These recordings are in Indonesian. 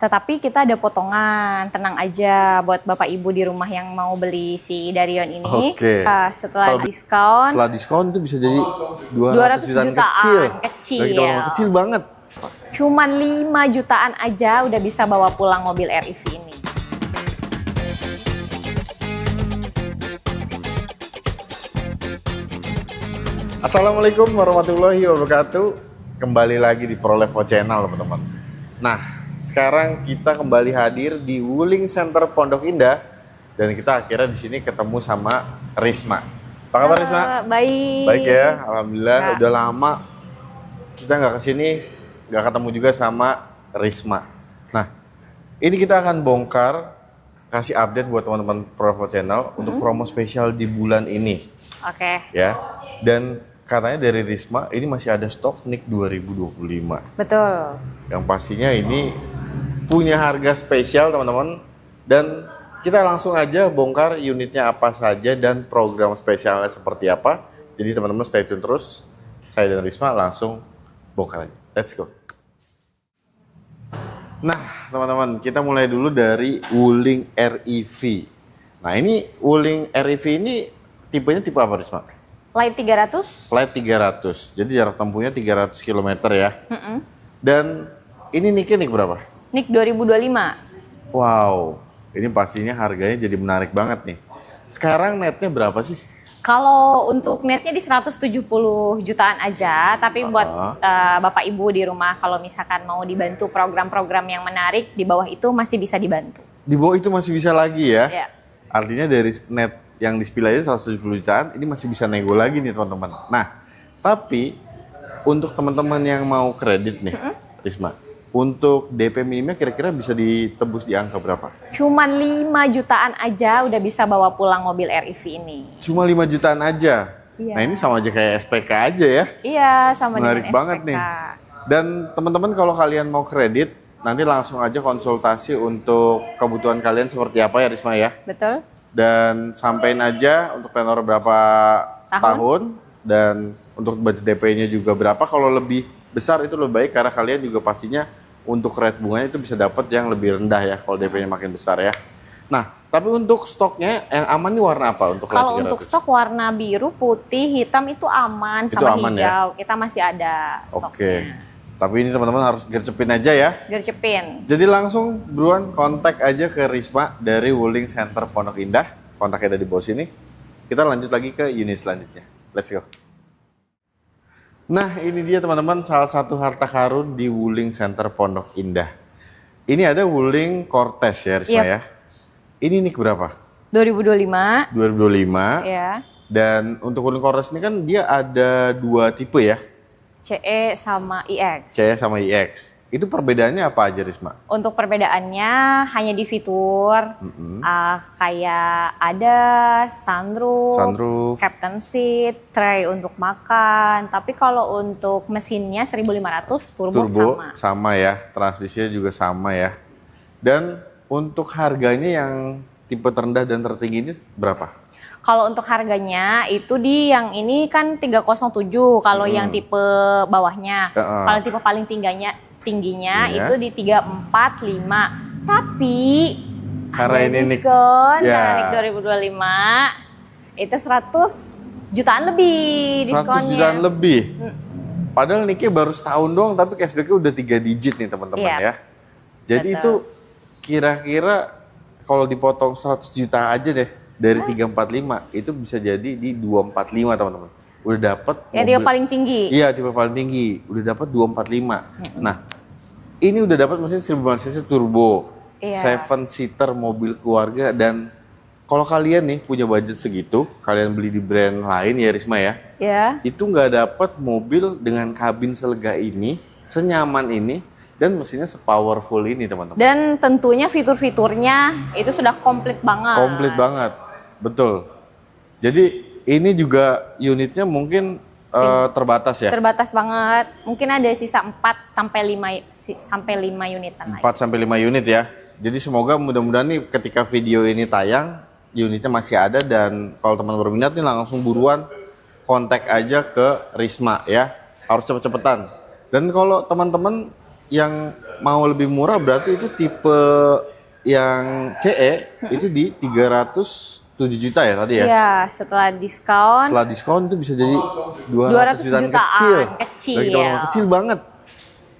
Tetapi kita ada potongan, tenang aja buat Bapak Ibu di rumah yang mau beli si Darion ini. Oke. Setelah diskon. Setelah diskon itu bisa jadi 200 jutaan kecil. Bagi teman-teman kecil banget. Cuman 5 jutaan aja udah bisa bawa pulang mobil REV ini. Assalamualaikum warahmatullahi wabarakatuh. Kembali lagi di ProLevo Channel, teman-teman. Nah, sekarang kita kembali hadir di Wuling Center Pondok Indah dan kita akhirnya di sini ketemu sama Risma. Apa kabar Risma? Baik. Baik ya, alhamdulillah. Udah lama kita nggak kesini, nggak ketemu juga sama Risma. Nah, ini kita akan bongkar, kasih update buat teman-teman ProLevo Channel untuk promo spesial di bulan ini. Oke. Ya, dan katanya dari Risma ini masih ada stok NIK 2025. Betul. Yang pastinya ini punya harga spesial teman-teman. Dan kita langsung aja bongkar unitnya apa saja dan program spesialnya seperti apa. Jadi teman-teman stay tune terus. Saya dan Risma langsung bongkar aja. Let's go. Nah teman-teman, kita mulai dulu dari Wuling REV. Nah ini Wuling REV ini tipenya tipe apa Risma? Light 300. Light 300, jadi jarak tempuhnya 300 km ya. Dan ini NIK berapa? NIK 2025. Wow, ini pastinya harganya jadi menarik banget nih. Sekarang netnya berapa sih? Kalau untuk netnya di 170 jutaan aja, tapi buat Bapak Ibu di rumah kalau misalkan mau dibantu program-program yang menarik, di bawah itu masih bisa dibantu. Di bawah itu masih bisa lagi ya? Iya. Artinya dari net yang di-spill aja 170 jutaan, ini masih bisa nego lagi nih teman-teman. Nah, tapi untuk teman-teman yang mau kredit nih, Risma, untuk DP minimnya kira-kira bisa ditebus di angka berapa? Cuman 5 jutaan aja udah bisa bawa pulang mobil REV ini. Cuma 5 jutaan aja? Iya. Nah ini sama aja kayak SPK aja ya? Iya, sama menarik dengan banget SPK. nih. Dan teman-teman kalau kalian mau kredit, nanti langsung aja konsultasi untuk kebutuhan kalian seperti apa ya Risma ya? Betul. Dan sampein aja untuk tenor berapa tahun dan untuk budget DP-nya juga berapa. Kalau lebih besar itu lebih baik karena kalian juga pastinya untuk rate bunganya itu bisa dapat yang lebih rendah ya kalau DP-nya makin besar ya. Nah, tapi untuk stoknya yang aman nih warna apa untuk kalau untuk stok warna biru, putih, hitam itu aman itu sama aman, hijau. ya? Kita masih ada stoknya. Oke. Tapi ini teman-teman harus gercepin aja ya. Gercepin. Jadi langsung buruan kontak aja ke Risma dari Wuling Center Pondok Indah. Kontaknya ada di bawah sini. Kita lanjut lagi ke unit selanjutnya. Let's go. Nah ini dia teman-teman salah satu harta karun di Wuling Center Pondok Indah. Ini ada Wuling Cortez ya Risma ya. Ini NIK berapa? 2025. 2025. Ya. Dan untuk Wuling Cortez ini kan dia ada dua tipe ya. CE sama iX. CE sama iX. Itu perbedaannya apa aja Risma? Untuk perbedaannya hanya di fitur, kayak ada sunroof, captain seat, tray untuk makan. Tapi kalau untuk mesinnya 1500 turbo sama ya, transmisinya juga sama ya. Dan untuk harganya yang tipe terendah dan tertinggi ini berapa? Kalau untuk harganya itu di yang ini kan 307, kalau yang tipe bawahnya. Kalau tipe paling tingginya itu di 345. Tapi karena ini diskon, karena NIK 2025 itu 100 jutaan lebih diskonnya. 100 jutaan lebih. Padahal NIK baru setahun doang tapi cashbacknya udah 3 digit nih teman-teman ya. Jadi itu kira-kira kalau dipotong 100 juta aja deh. Dari 345 itu bisa jadi di 245 teman-teman. Udah dapat ya tipe paling tinggi. Iya, tipe paling tinggi. Udah dapat 245. Nah, ini udah dapat mesin 1500 cc turbo. 7-seater mobil keluarga dan kalau kalian nih punya budget segitu, kalian beli di brand lain ya Risma ya. Ya. Itu nggak dapat mobil dengan kabin selega ini, senyaman ini dan mesinnya sepowerful ini teman-teman. Dan tentunya fitur-fiturnya itu sudah komplit banget. Komplit banget. Betul. Jadi ini juga unitnya mungkin terbatas ya? Terbatas banget. Mungkin ada sisa 4 sampai 5 unitan lagi. 4 sampai 5 unit ya. Jadi semoga mudah-mudahan nih ketika video ini tayang unitnya masih ada dan kalau teman berminat nih langsung buruan kontak aja ke Risma ya. Harus cepet-cepetan. Dan kalau teman-teman yang mau lebih murah berarti itu tipe yang CE itu di 307 juta ya tadi ya? Iya, setelah diskon. Setelah diskon itu bisa jadi 200 jutaan kecil. Bagi teman-teman kecil banget.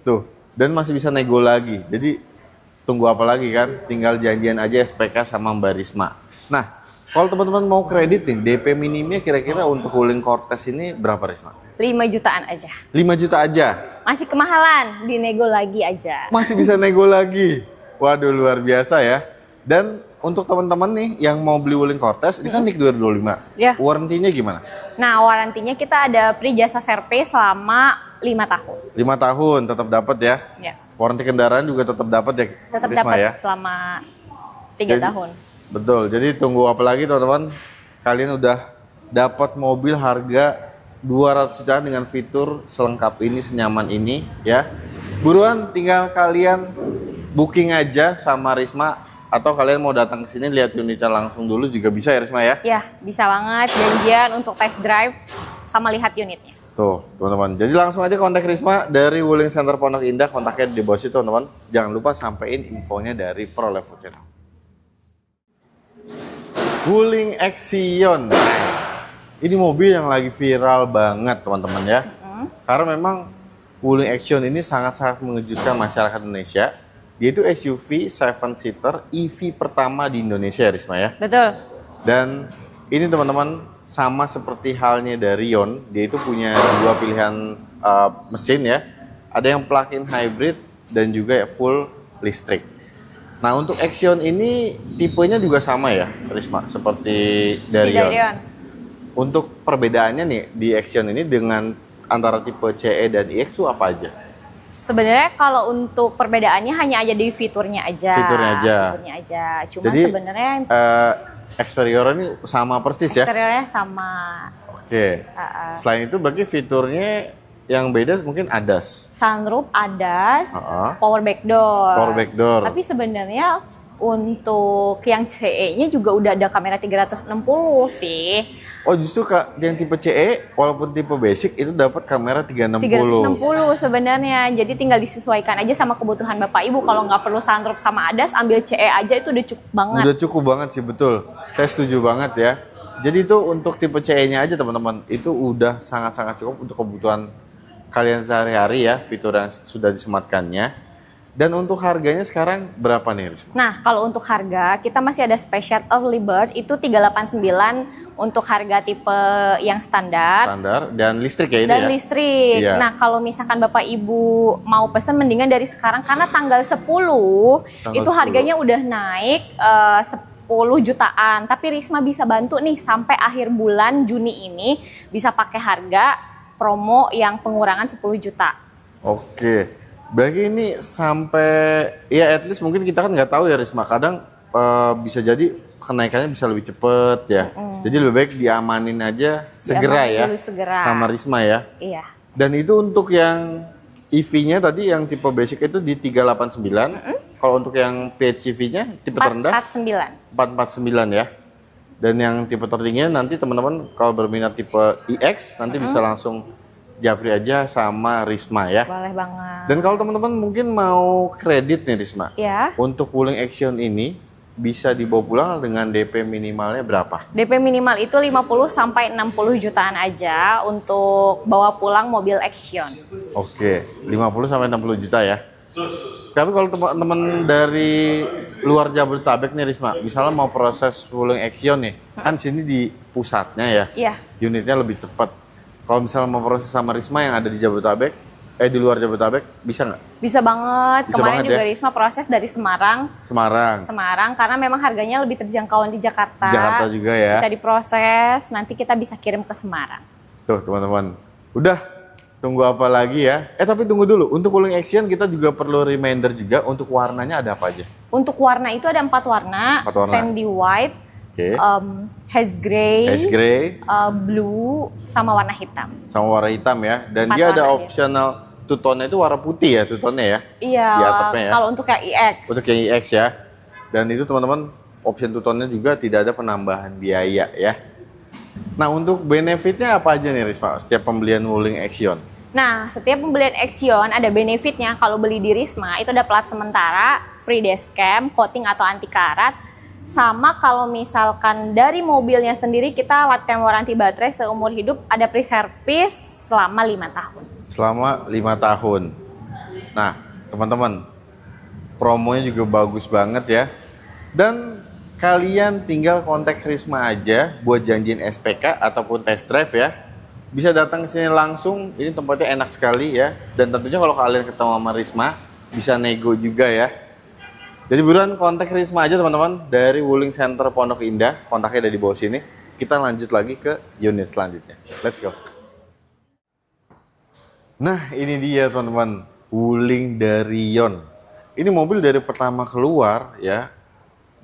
Tuh, dan masih bisa nego lagi. Jadi tunggu apa lagi kan? Tinggal janjian aja SPK sama Mbak Risma. Nah, kalau teman-teman mau kredit nih, DP minimnya kira-kira untuk Wuling Cortez ini berapa Risma? 5 jutaan aja. 5 juta aja? Masih kemahalan, dinego lagi aja. Masih bisa nego lagi. Waduh, luar biasa ya. Dan untuk teman-teman nih yang mau beli Wuling Cortez, ini kan NIK 225. Ya. Warantinya gimana? Nah, warantinya kita ada free jasa servis selama 5 tahun. 5 tahun tetap dapat ya? Ya. Waranti kendaraan juga tetap dapat ya? Tetap Risma, dapat ya? selama 3 tahun. Betul, jadi tunggu apa lagi teman-teman? Kalian udah dapat mobil harga 200 jutaan dengan fitur selengkap ini, senyaman ini ya. Buruan tinggal kalian booking aja sama Risma, atau kalian mau datang ke sini lihat unitnya langsung dulu juga bisa ya Risma ya? Ya, bisa banget janjian untuk test drive sama lihat unitnya. Tuh teman-teman, jadi langsung aja kontak Risma dari Wuling Center Pondok Indah, kontaknya di bawah situ teman-teman. Jangan lupa sampein infonya dari Pro Level Channel. Wuling Action, ini mobil yang lagi viral banget teman-teman ya. Karena memang Wuling Action ini sangat-sangat mengejutkan masyarakat Indonesia. Dia itu SUV 7-seater EV pertama di Indonesia ya Risma ya. Betul. Dan ini teman-teman sama seperti halnya dari Yon, dia itu punya dua pilihan mesin ya. Ada yang plug-in hybrid dan juga full listrik. Nah untuk Action ini tipenya juga sama ya Risma, seperti dari Yon. Untuk perbedaannya nih di Action ini dengan antara tipe CE dan iX itu apa aja? Sebenarnya kalau untuk perbedaannya hanya aja di fiturnya aja. Fiturnya aja. Cuma jadi, sebenarnya eksterior ini sama persis ya? Eksteriornya sama. Oke. Selain itu berarti fiturnya yang beda mungkin ADAS. Sunroof, ADAS, power back door. Power back door. Tapi sebenarnya untuk yang CE-nya juga udah ada kamera 360 sih. Oh justru yang tipe CE walaupun tipe basic itu dapat kamera 360. 360 sebenarnya. Jadi tinggal disesuaikan aja sama kebutuhan Bapak Ibu. Kalau nggak perlu sunroof sama ADAS, ambil CE aja itu udah cukup banget. Udah cukup banget sih, betul. Saya setuju banget ya. Jadi itu untuk tipe CE-nya aja teman-teman. Itu udah sangat-sangat cukup untuk kebutuhan kalian sehari-hari ya, fitur yang sudah disematkannya. Dan untuk harganya sekarang berapa nih Risma? Nah, kalau untuk harga, kita masih ada special early bird itu 389 untuk harga tipe yang standar. Standar dan listrik ya ini dan ya? Listrik. Iya. Nah, kalau misalkan Bapak Ibu mau pesen mendingan dari sekarang karena tanggal 10 itu harganya udah naik 10 jutaan. Tapi Risma bisa bantu nih sampai akhir bulan Juni ini bisa pakai harga promo yang pengurangan 10 juta. Oke. Berarti ini sampai ya at least mungkin kita kan nggak tahu ya Risma, kadang bisa jadi kenaikannya bisa lebih cepet ya. Jadi lebih baik diamanin aja segera ya sama Risma ya. Iya. Dan itu untuk yang EV-nya tadi yang tipe basic itu di 389. Kalau untuk yang PHEV-nya tipe terendah 449 ya. Dan yang tipe tertingginya nanti teman-teman kalau berminat tipe iX nanti bisa langsung japri aja sama Risma ya. Boleh banget. Dan kalau teman-teman mungkin mau kredit nih Risma. Ya. Untuk Wuling Action ini bisa dibawa pulang dengan DP minimalnya berapa? DP minimal itu 50 sampai 60 jutaan aja untuk bawa pulang mobil Action. Oke, 50 sampai 60 juta ya. Tapi kalau teman-teman dari luar Jabodetabek nih Risma, misalnya mau proses Wuling Action nih, kan sini di pusatnya ya. Iya. Unitnya lebih cepat. Kalau misalnya mau proses sama Risma yang ada di Jabodetabek, di luar Jabodetabek, bisa nggak? Bisa banget. Bisa Kemarin banget juga ya? Risma proses dari Semarang. Semarang, karena memang harganya lebih terjangkauan di Jakarta. Jakarta juga ya. Bisa diproses, nanti kita bisa kirim ke Semarang. Tuh teman-teman, udah tunggu apa lagi ya? Tapi tunggu dulu, untuk Wuling Action kita juga perlu reminder juga untuk warnanya ada apa aja? Untuk warna itu ada 4 warna. Sandy white, haze gray, blue, sama warna hitam. Sama warna hitam ya. Dan dia ada optional two-tone itu warna putih ya, two-tone ya? Iya, di atapnya ya. Kalau untuk yang iX. Untuk yang iX ya. Dan itu teman-teman, option two-tone-nya juga tidak ada penambahan biaya ya. Nah untuk benefitnya apa aja nih Risma setiap pembelian Wuling Action? Nah, setiap pembelian Axion ada benefitnya. Kalau beli di Risma itu ada plat sementara, free dashcam, coating atau anti karat. Sama kalau misalkan dari mobilnya sendiri kita lifetime warranty baterai seumur hidup, ada free service selama 5 tahun. Selama 5 tahun. Nah, teman-teman, promonya juga bagus banget ya. Dan kalian tinggal kontak Risma aja buat janjiin SPK ataupun test drive ya. Bisa datang ke sini langsung, ini tempatnya enak sekali ya. Dan tentunya kalau kalian ketemu sama Risma, bisa nego juga ya. Jadi buruan kontak Risma aja teman-teman, dari Wuling Center Pondok Indah, kontaknya ada di bawah sini. Kita lanjut lagi ke unit selanjutnya. Let's go. Nah ini dia teman-teman, Wuling dari Yon. Ini mobil dari pertama keluar ya,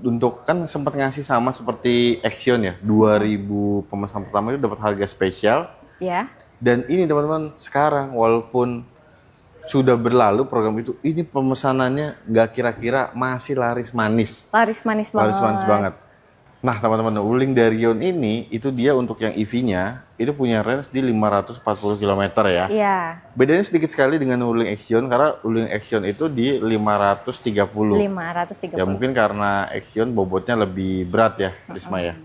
untuk kan sempat ngasih sama seperti Axion ya, 2000 pemesan pertama itu dapat harga spesial. Ya. Dan ini teman-teman, sekarang walaupun sudah berlalu program itu, ini pemesanannya nggak kira-kira masih laris manis. Laris manis banget. Laris manis banget. Nah teman-teman, Wuling dari Yon ini, itu dia untuk yang EV-nya, itu punya range di 540 km ya. Iya. Bedanya sedikit sekali dengan Wuling Axion, karena Wuling Axion itu di 530. 530. Ya mungkin karena Axion bobotnya lebih berat ya, Risma ya.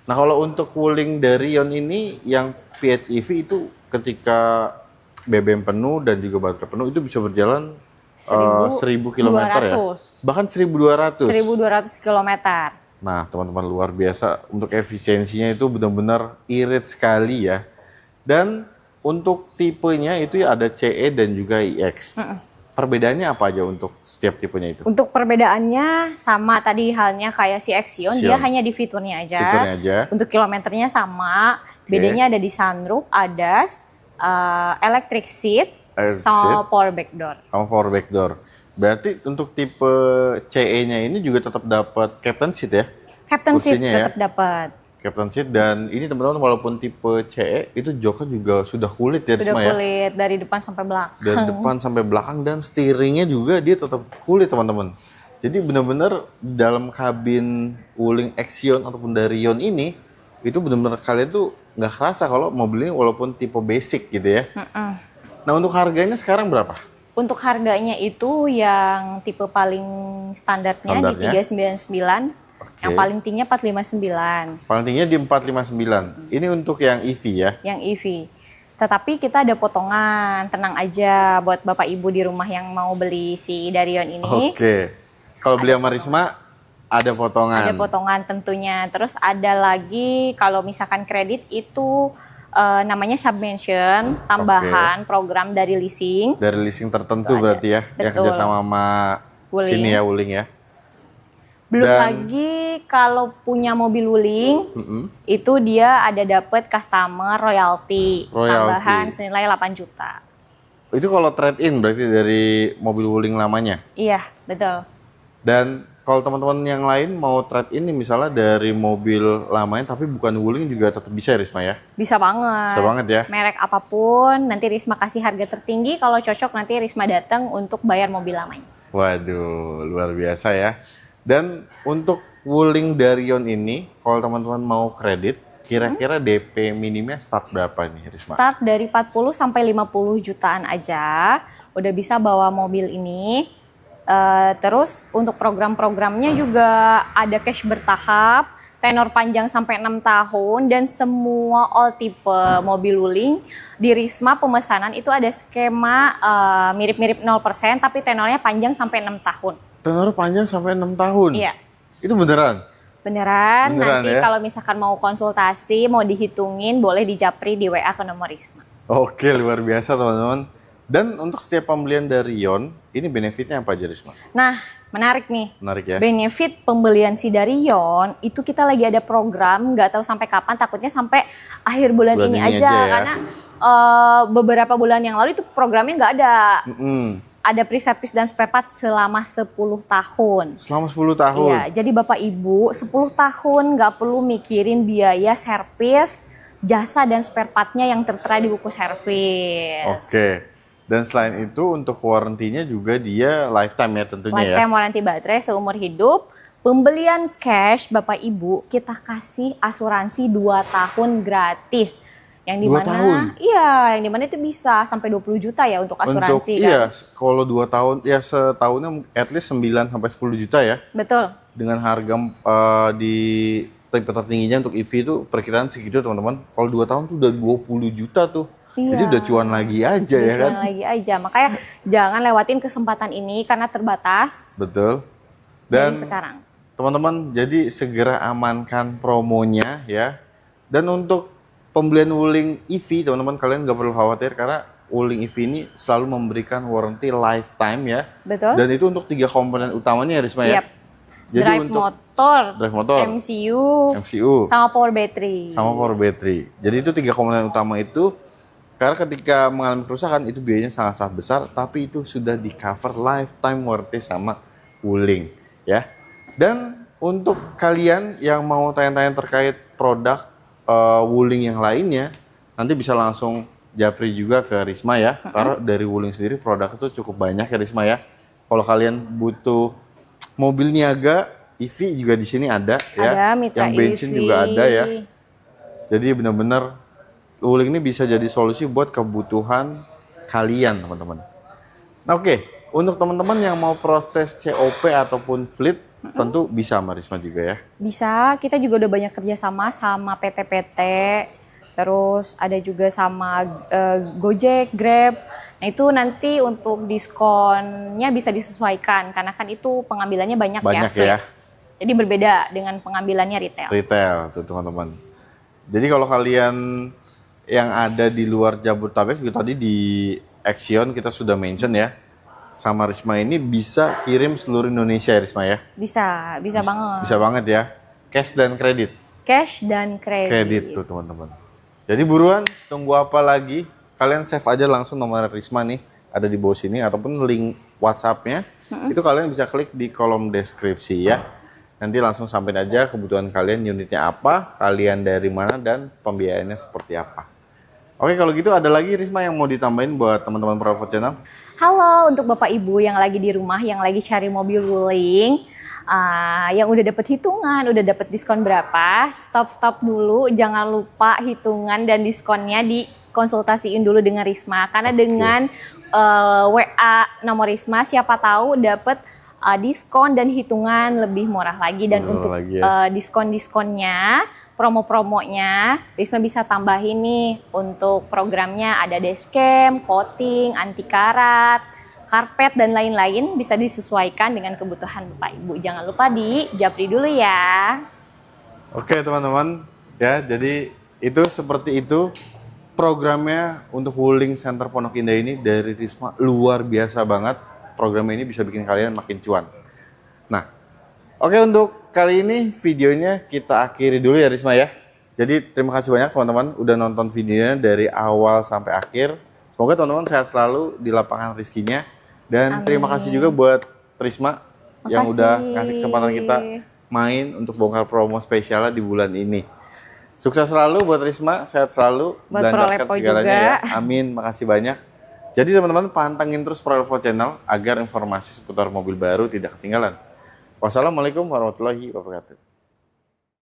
Nah kalau untuk Wuling dari Yon ini, yang PHEV itu ketika BBM penuh dan juga baterai penuh itu bisa berjalan 1000 km ya. Bahkan 1200. 1200 km. Nah, teman-teman luar biasa, untuk efisiensinya itu benar-benar irit sekali ya. Dan untuk tipenya itu ya ada CE dan juga iX. Perbedaannya apa aja untuk setiap tipenya itu? Untuk perbedaannya sama tadi halnya kayak si Axion, dia hanya di fiturnya aja. Fiturnya aja. Untuk kilometernya sama. Bedanya ada di sunroof, ADAS, electric seat, sama power back door. Sama power back door. Berarti untuk tipe CE-nya ini juga tetap dapat captain seat ya? Captain seat Kursinya tetap dapat. Captain seat, dan ini teman-teman walaupun tipe CE itu joknya juga sudah kulit ya, Sudah Risma ya? kulit dari depan sampai belakang. Dari depan sampai belakang, dan steeringnya juga dia tetap kulit teman-teman. Jadi benar-benar dalam kabin Wuling Axion ataupun dari Yon ini, itu benar-benar kalian tuh nggak kerasa kalau mobil ini walaupun tipe basic gitu ya. Nah untuk harganya sekarang berapa? Untuk harganya itu yang tipe paling standarnya di 399. Yang paling tingginya 459. Paling tingginya di 459. Ini untuk yang EV ya? Yang EV. Tetapi kita ada potongan, tenang aja buat Bapak Ibu di rumah yang mau beli si Darion ini. Oke. Kalau beli sama Risma, ada potongan. Ada potongan tentunya. Terus ada lagi kalau misalkan kredit itu namanya subvention, tambahan program dari leasing. Dari leasing tertentu berarti ya? Betul. Yang kerjasama sama sini ya, Wuling ya? Belum lagi kalau punya mobil Wuling, itu dia ada dapat customer royalty, tambahan senilai 8 juta. Itu kalau trade-in berarti dari mobil Wuling lamanya? Iya, betul. Dan kalau teman-teman yang lain mau trade-in nih, misalnya dari mobil lamanya tapi bukan Wuling, juga tetap bisa ya Risma ya? Bisa banget. Bisa banget ya? Merek apapun, nanti Risma kasih harga tertinggi, kalau cocok nanti Risma datang untuk bayar mobil lamanya. Waduh, luar biasa ya. Dan untuk Wuling dari Yon ini, kalau teman-teman mau kredit, kira-kira DP minimnya start berapa nih Risma? Start dari 40 sampai 50 jutaan aja, udah bisa bawa mobil ini. Terus untuk program-programnya juga ada cash bertahap, tenor panjang sampai 6 tahun, dan semua all tipe mobil Wuling di Risma pemesanan itu ada skema mirip-mirip 0%, tapi tenornya panjang sampai 6 tahun. Tenor panjang sampai 6 tahun? Iya. Itu beneran? Beneran nanti ya? kalau misalkan mau konsultasi, mau dihitungin, boleh dijapri di WA ke nomor Risma. Oke, luar biasa teman-teman. Dan untuk setiap pembelian dari Yon, ini benefitnya apa aja Risma? Nah, menarik nih. Menarik ya? Benefit pembelian si dari Yon, itu kita lagi ada program, nggak tahu sampai kapan, takutnya sampai akhir bulan ini aja ya? karena beberapa bulan yang lalu itu programnya nggak ada. Ada free service dan spare part selama 10 tahun. Selama 10 tahun? Iya, jadi Bapak Ibu 10 tahun nggak perlu mikirin biaya servis, jasa dan spare partnya yang tertera di buku servis. Oke. Dan selain itu untuk warrantinya juga dia lifetime ya tentunya ya? Lifetime warranty baterai seumur hidup. Pembelian cash Bapak Ibu kita kasih asuransi 2 tahun gratis. Yang 2 tahun? Iya, yang dimana itu bisa sampai 20 juta ya untuk asuransi kan. Iya, kalau 2 tahun, ya setahunnya at least 9 sampai 10 juta ya. Betul. Dengan harga di tipe tertingginya untuk EV itu perkiraan segitu teman-teman. Kalau 2 tahun tuh udah 20 juta tuh. Iya. Jadi udah cuan lagi aja ya kan. Cuan lagi aja, makanya jangan lewatin kesempatan ini karena terbatas. Betul. Dan dari sekarang. Teman-teman, jadi segera amankan promonya ya. Dan untuk pembelian Wuling EV, teman-teman kalian nggak perlu khawatir karena Wuling EV ini selalu memberikan warranty lifetime ya. Betul. Dan itu untuk 3 komponen utamanya ya Risma ya. Yep. Jadi drive untuk motor, MCU, sama power battery. Sama power battery. Jadi itu 3 komponen utama itu. Karena ketika mengalami kerusakan itu biayanya sangat-sangat besar, tapi itu sudah di cover lifetime warranty sama Wuling ya. Dan untuk kalian yang mau tanya-tanya terkait produk Wuling yang lainnya, nanti bisa langsung japri juga ke Risma ya. Karena dari Wuling sendiri produk itu cukup banyak ya Risma ya. Kalau kalian butuh mobil niaga, EV juga di sini ada ya. Ada mitra yang bensin EV. juga ada ya. Jadi benar-benar Wuling ini bisa jadi solusi buat kebutuhan kalian teman-teman. Nah oke, untuk teman-teman yang mau proses COP ataupun fleet, tentu bisa sama Risma juga ya. Bisa, kita juga udah banyak kerjasama sama PT-PT, terus ada juga sama Gojek, Grab. Nah itu nanti untuk diskonnya bisa disesuaikan, karena kan itu pengambilannya banyak ya. Ya. Jadi berbeda dengan pengambilannya retail. Retail tuh teman-teman. Jadi kalau kalian yang ada di luar Jabodetabek juga tadi di Action kita sudah mention ya. Sama Risma ini bisa kirim seluruh Indonesia ya Risma ya? Bisa banget. Bisa banget ya. Cash dan kredit. Cash dan kredit. Kredit tuh teman-teman. Jadi buruan, tunggu apa lagi? Kalian save aja langsung nomor Risma nih. Ada di bawah sini ataupun link WhatsApp-nya. Itu kalian bisa klik di kolom deskripsi ya. Nanti langsung sampein aja kebutuhan kalian, unitnya apa, kalian dari mana, dan pembiayaannya seperti apa. Oke, kalau gitu ada lagi Risma yang mau ditambahin buat teman-teman Private Channel? Halo untuk Bapak Ibu yang lagi di rumah, yang lagi cari mobil Wuling, yang udah dapet hitungan, udah dapet diskon berapa, stop dulu, jangan lupa hitungan dan diskonnya dikonsultasiin dulu dengan Risma. Karena dengan WA nomor Risma, siapa tahu dapet diskon dan hitungan lebih murah lagi. Dan untuk diskon-diskonnya, promo-promonya, Risma bisa tambahin nih untuk programnya ada dashcam, coating, anti karat, karpet, dan lain-lain bisa disesuaikan dengan kebutuhan Bapak Ibu. Jangan lupa di japri dulu ya. Oke teman-teman, ya jadi itu seperti itu programnya untuk Wuling Center Pondok Indah ini dari Risma luar biasa banget. Program ini bisa bikin kalian makin cuan. Nah, oke untuk kali ini videonya kita akhiri dulu ya Risma ya. Jadi terima kasih banyak teman-teman udah nonton videonya dari awal sampai akhir. Semoga teman-teman sehat selalu di lapangan rezekinya. Dan terima kasih juga buat Risma yang udah ngasih kesempatan kita main untuk bongkar promo spesialnya di bulan ini. Sukses selalu buat Risma, sehat selalu, belanjakan segalanya juga. Ya. Amin, makasih banyak. Jadi teman-teman pantengin terus Private Channel agar informasi seputar mobil baru tidak ketinggalan. Wassalamualaikum warahmatullahi wabarakatuh.